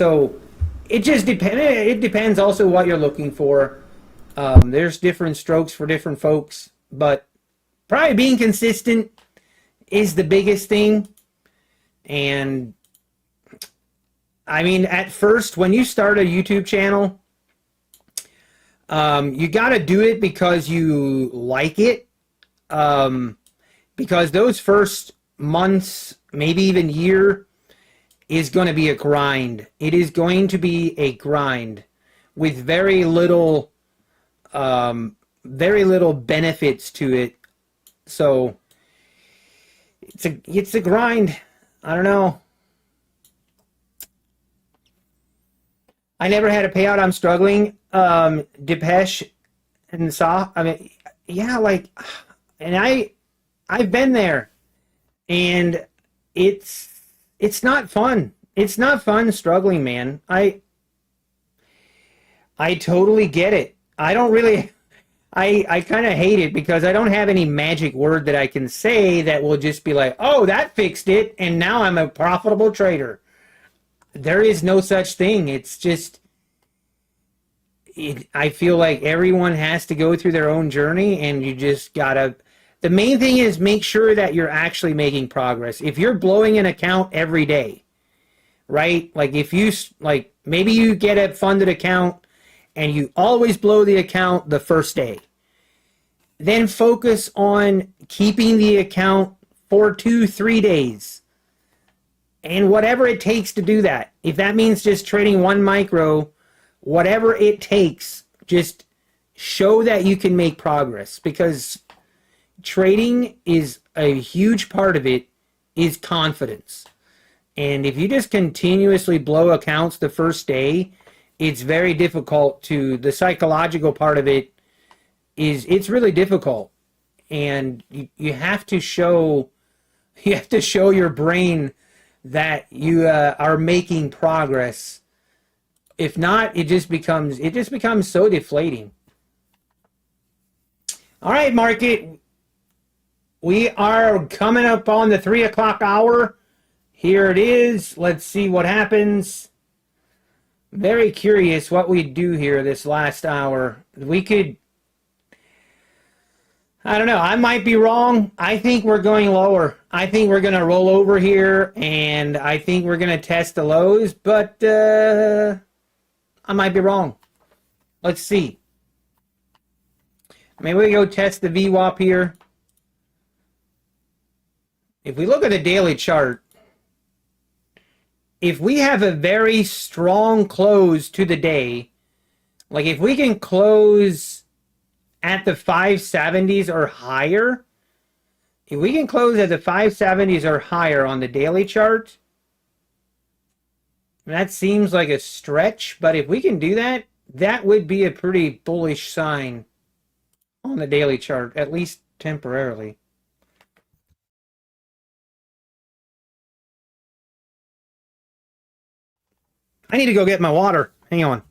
So it just depends. It depends also what you're looking for. There's different strokes for different folks, but probably being consistent is the biggest thing. And I mean, at first, when you start a YouTube channel, you got to do it because you like it. Because those first months, maybe even year, is going to be a grind. It is going to be a grind with very little benefits to it. So it's a grind. I don't know. I never had a payout. I'm struggling. Depeche and Saw. I mean, yeah, like, and I've been there, and it's not fun. It's not fun struggling, man. I totally get it. I don't really. I kind of hate it because I don't have any magic word that I can say that will just be like, oh, that fixed it, and now I'm a profitable trader. There is no such thing. It's just, I feel like everyone has to go through their own journey, and you just gotta. The main thing is make sure that you're actually making progress. If you're blowing an account every day, right? Like if you, like maybe you get a funded account and you always blow the account the first day, then focus on keeping the account for 2-3 days. And whatever it takes to do that. If that means just trading one micro, whatever it takes, just show that you can make progress, because trading is a huge part of it is confidence. And if you just continuously blow accounts the first day, it's very difficult to, the psychological part of it is, it's really difficult. And you have to show your brain that you are making progress. If not, it just becomes so deflating. All right, market. We are coming up on the 3 o'clock hour. Here it is. Let's see what happens. Very curious what we do here this last hour. We could, I don't know. I might be wrong. I think we're going lower. I think we're going to roll over here, and I think we're going to test the lows, but I might be wrong. Let's see. Maybe we go test the VWAP here. If we look at the daily chart, if we have a very strong close to the day, like if we can close at the 570s or higher, if we can close at the 570s or higher on the daily chart, that seems like a stretch, but if we can do that, that would be a pretty bullish sign on the daily chart, at least temporarily. I need to go get my water. Hang on.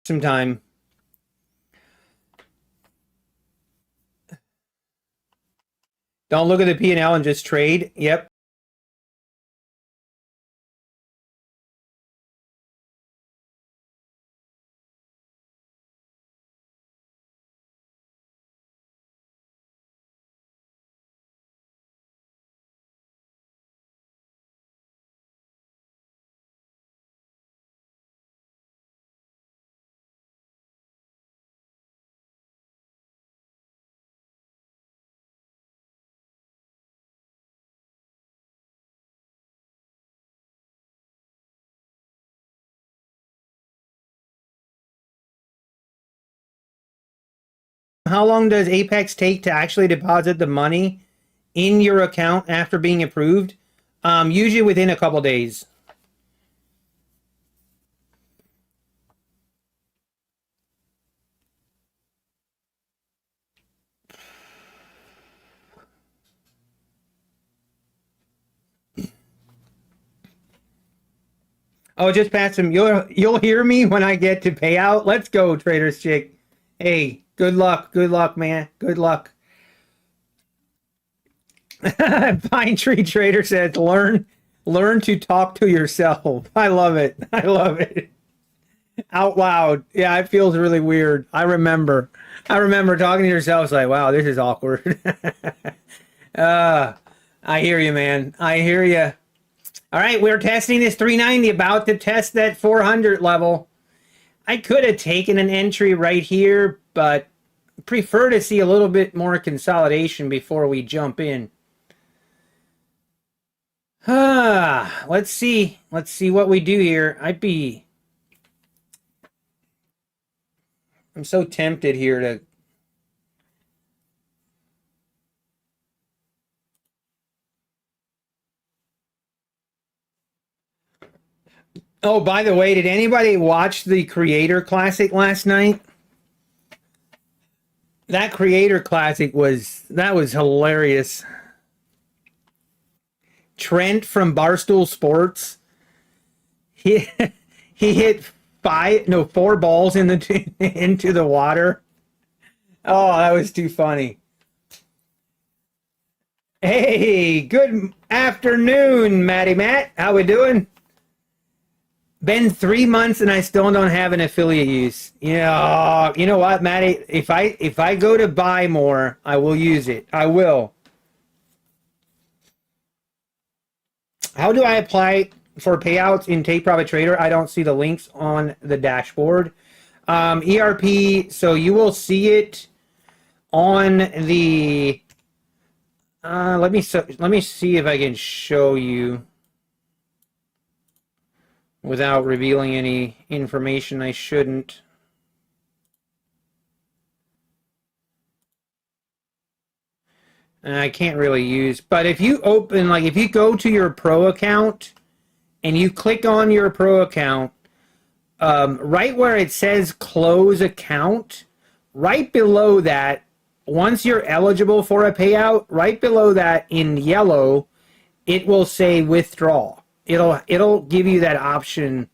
Some time. Don't look at the P&L and just trade. Yep. long does Apex take to actually deposit the money in your account after being approved? Usually within a couple days. Oh, just pass him. You'll hear me when I get to payout. Let's go, Trader's Chick. Hey, good luck. Good luck, man. Good luck. Pine Tree Trader says, learn to talk to yourself. I love it. I love it. Out loud. Yeah, it feels really weird. I remember talking to yourself. It's like, wow, this is awkward. I hear you, man. I hear you. All right, we're testing this 390, about to test that 400 level. I could have taken an entry right here, but prefer to see a little bit more consolidation before we jump in. Let's see. Let's see what we do here. I'm so tempted here to... Oh, by the way, did anybody watch the Creator Classic last night? That Creator Classic was hilarious. Trent from Barstool Sports, he hit 4 balls into the water. Oh, that was too funny. Hey, good afternoon, Matty Matt. How we doing? Been 3 months and I still don't have an affiliate use. Yeah, you know what, Matty? If I go to buy more, I will use it. I will. How do I apply for payouts in Take Profit Trader? I don't see the links on the dashboard. ERP, so you will see it on the... let me see if I can show you without revealing any information I shouldn't. I can't really use, but if you open, like if you go to your pro account and you click on your pro account, right where it says close account, right below that, once you're eligible for a payout, right below that in yellow, it will say withdraw. It'll give you that option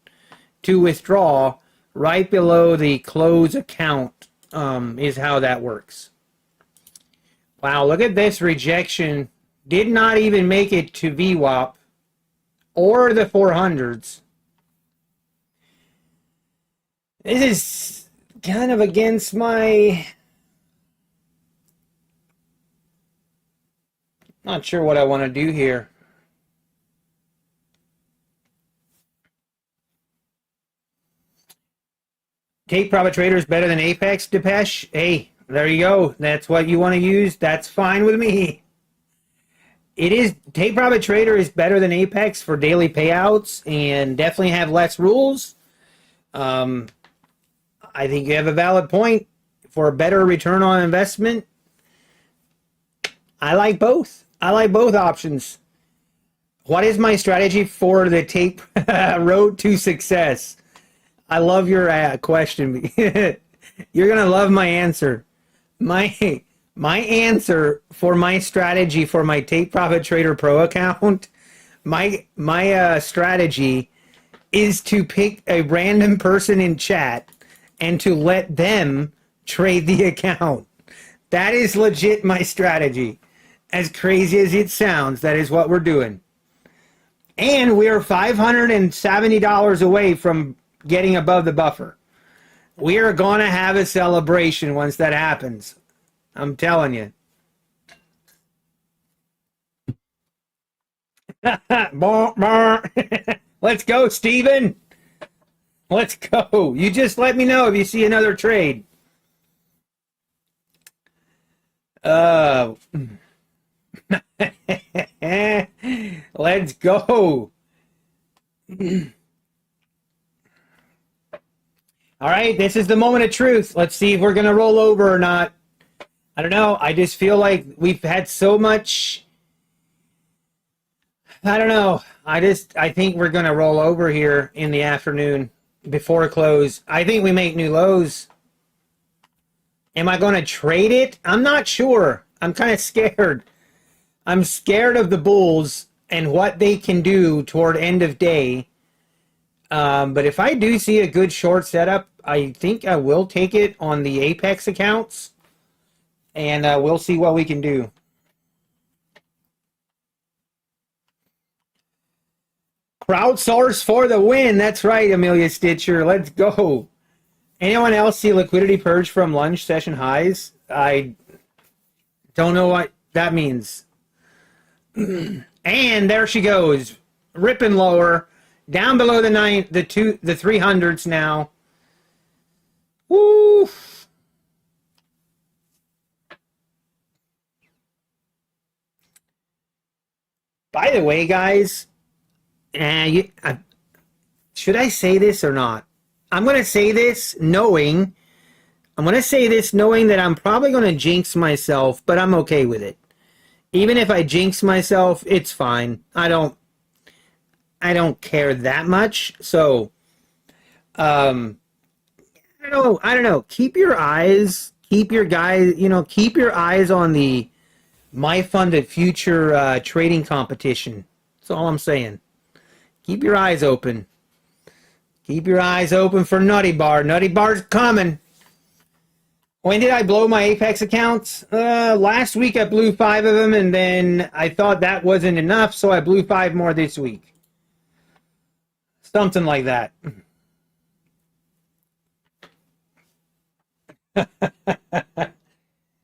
to withdraw right below the close account, is how that works. Wow, look at this rejection. Did not even make it to VWAP or the 400s. This is kind of against my... Not sure what I want to do here. Take Profit Trader is better than Apex, Depeche. Hey, there you go. That's what you want to use. That's fine with me. It is. Take Profit Trader is better than Apex for daily payouts and definitely have less rules. I think you have a valid point for a better return on investment. I like both. I like both options. What is my strategy for the Take road to success? I love your question. You're going to love my answer. My answer for my strategy for my Take Profit Trader Pro account, my strategy is to pick a random person in chat and to let them trade the account. That is legit my strategy. As crazy as it sounds, that is what we're doing. And we're $570 away from getting above the buffer. We are going to have a celebration once that happens. I'm telling you. Let's go, Steven. Let's go. You just let me know if you see another trade. Let's go. All right, this is the moment of truth. Let's see if we're going to roll over or not. I don't know. I just feel like we've had so much. I don't know. I think we're going to roll over here in the afternoon before close. I think we make new lows. Am I going to trade it? I'm not sure. I'm kind of scared. I'm scared of the bulls and what they can do toward end of day. But if I do see a good short setup, I think I will take it on the Apex accounts. And we'll see what we can do. Crowdsource for the win. That's right, Amelia Stitcher. Let's go. Anyone else see liquidity purge from lunch session highs? I don't know what that means. And there she goes, ripping lower, down below the 300s now. Woo! By the way, guys, should I say this or not? I'm going to say this knowing that I'm probably going to jinx myself, but I'm okay with it. Even if I jinx myself, it's fine. I don't care that much. So, I don't know. Keep your eyes on the My Funded Future trading competition. That's all I'm saying. Keep your eyes open. Keep your eyes open for Nutty Bar. Nutty Bar's coming. When did I blow my Apex accounts? Last week I blew 5 of them, and then I thought that wasn't enough, so I blew 5 more this week. Something like that.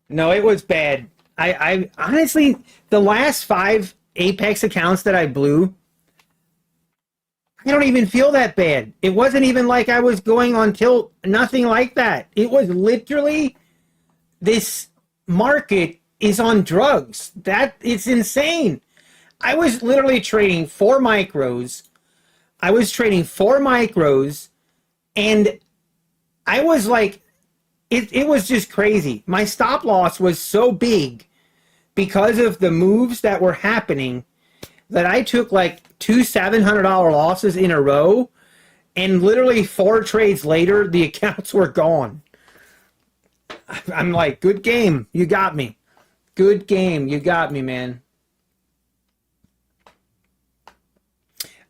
No, it was bad. I honestly, the last 5 Apex accounts that I blew, I don't even feel that bad. It wasn't even like I was going on tilt, nothing like that. It was literally, this market is on drugs. It's insane. I was literally trading 4 micros. And I was like, it was just crazy. My stop loss was so big because of the moves that were happening that I took like 2 $700 losses in a row, and literally 4 trades later, the accounts were gone. I'm like, good game. You got me. Good game. You got me, man.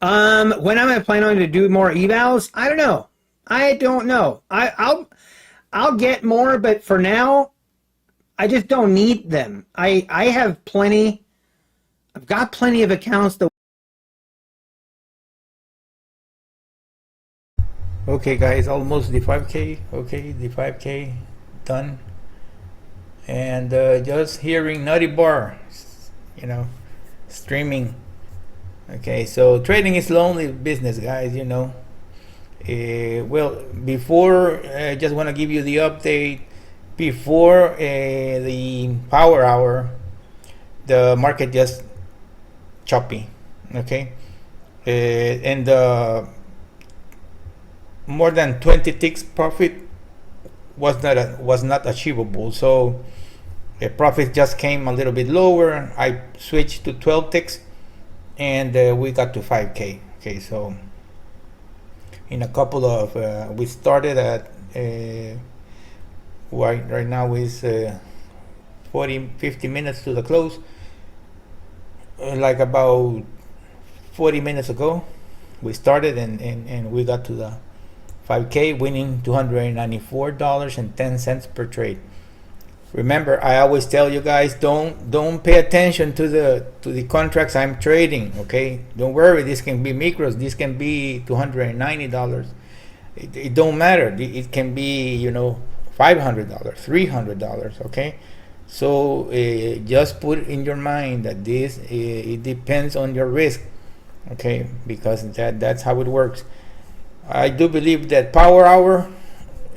When am I planning on to do more evals? I don't know. I'll get more, but for now, I just don't need them. I have plenty. I've got plenty of accounts that. Okay, guys, almost the 5K. Okay, the 5K done. And just hearing Nutty Bar, streaming. Okay, so trading is lonely business, guys. Well, before, I just want to give you the update. Before the power hour, the market just choppy. Okay, and more than 20 ticks profit was not achievable. So the profit just came a little bit lower. I switched to 12 ticks, and we got to 5K. Okay, so in a couple of we started at right now is 50 minutes to the close. Like about 40 minutes ago we started, and we got to the 5K, winning $294.10 per trade. Remember, I always tell you guys, don't pay attention to the contracts I'm trading. Okay, don't worry. This can be micros. This can be $290. It don't matter. It can be $500, $300. Okay, so just put in your mind that this it depends on your risk. Okay, because that's how it works. I do believe that power hour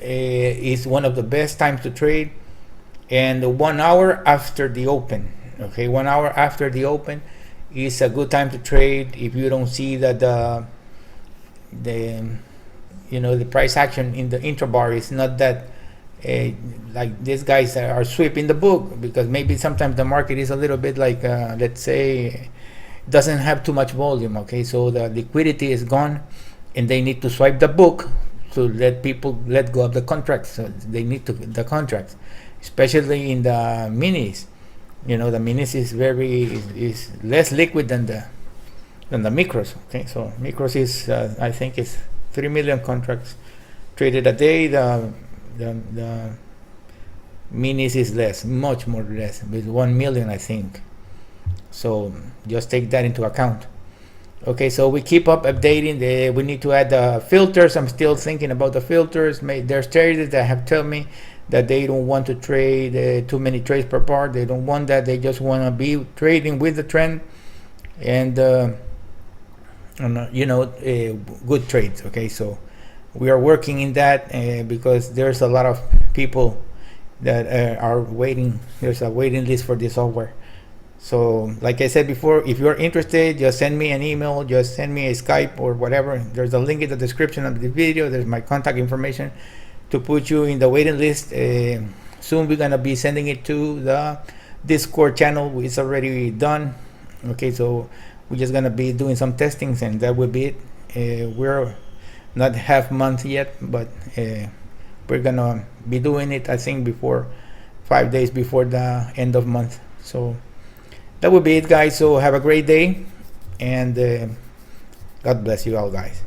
is one of the best times to trade. And 1 hour after the open, okay, 1 hour after the open is a good time to trade if you don't see that the price action in the intrabar is not that like these guys are sweeping the book, because maybe sometimes the market is a little bit like, let's say, doesn't have too much volume. Okay, so the liquidity is gone, and they need to swipe the book to let people let go of the contracts. So they need to the contracts, especially in the minis. The minis is less liquid than the micros. Okay, so micros is I think is 3 million contracts traded a day. The minis is less, much more less, with 1 million, I think. So just take that into account. Okay, so we keep up updating. We need to add the filters. I'm still thinking about the filters. There's traders that have told me that they don't want to trade too many trades per part. They don't want that. They just want to be trading with the trend and good trades. Okay, so we are working in that because there's a lot of people that are waiting. There's a waiting list for this software. So like I said before, if you're interested, just send me an email, just send me a Skype or whatever. There's a link in the description of the video. There's my contact information to put you in the waiting list. Soon we're gonna be sending it to the Discord channel. It's already done. Okay, so we're just gonna be doing some testings, and that will be it. We're not half month yet, but we're gonna be doing it, I think, before 5 days before the end of month. So that would be it, guys. So have a great day, and God bless you all, guys.